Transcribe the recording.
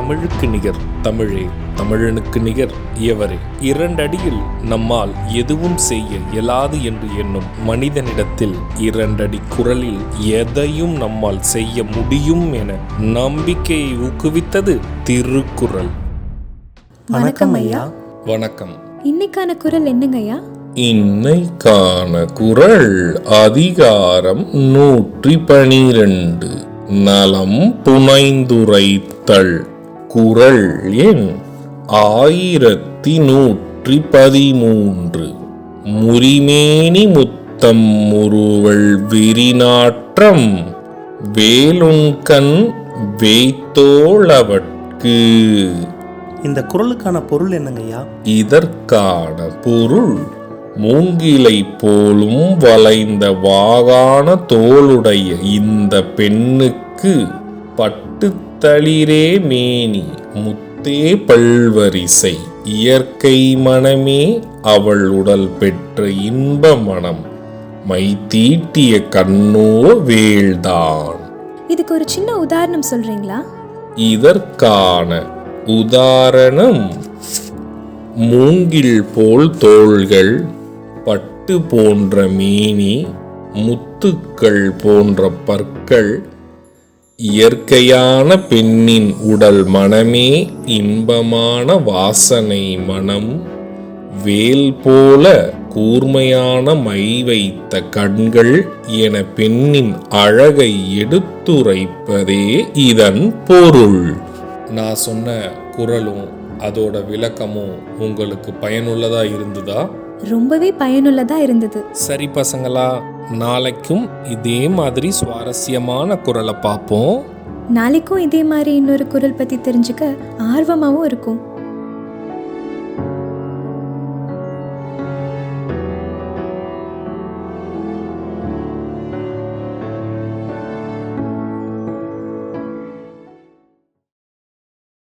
தமிழுக்கு நிகர் தமிழே, தமிழனுக்கு நிகர் எவரே. 2 அடியில் நம்மால் எதுவும் செய்ய இயலாது என்று எண்ணும் மனிதனிடத்தில் 2 அடி குரலில் எதையும் நம்மால் செய்ய முடியும் என நம்பிக்கையை ஊக்குவித்தது திருக்குறள். வணக்கம் ஐயா. வணக்கம். இன்னைக்கான குறள் என்னங்க ஐயா? இன்னைக்கான குறள் அதிகாரம் 112, நலம் புனைந்துரைத்தல். குறள் எண் 1113. முறிமேனி முத்தம் முறுவல் விரிநாற்றம் வேலுண்கண் வேய்த்தோளவட்கு. இந்த குறளுக்கான பொருள் என்னங்கய்யா? இதற்கான பொருள், மூங்கிலை போலும் வளைந்த வாகான தோளுடைய இந்த பெண்ணுக்கு பட்டுத்தளிரே மேனி முத்தே பல்வரிசை இயற்கை மனமே அவள் உடல் பெற்ற இன்ப மனம் மை தீட்டிய கண்ணோ வேள்தான். இதுக்கு ஒரு சின்ன உதாரணம் சொல்றீங்களா? இதற்கான உதாரணம், மூங்கில் போல் தோள்கள், பட்டு போன்ற மேனி, முத்துக்கள் போன்ற பற்கள், இயற்கையான பெண்ணின் உடல் மனமே இன்பமான வாசனை மனம், வேல் போல கூர்மையான மை வைத்த கண்கள் என பெண்ணின் அழகை எடுத்துரைப்பதே இதன் பொருள். நான் சொன்ன குறளும் அதோட விளக்கமும் உங்களுக்கு பயனுள்ளதா இருந்ததா? ரொம்பவே பயனுள்ளதா இருந்தது. சரி பசங்களா, நாளைக்கும் இதே மாதிரி சுவாரஸ்யமான குறளை பார்ப்போம். நாளைக்கும் இதே மாதிரி இன்னொரு குறள் பத்தி தெரிஞ்சுக்க ஆர்வமாவும் இருக்கும்.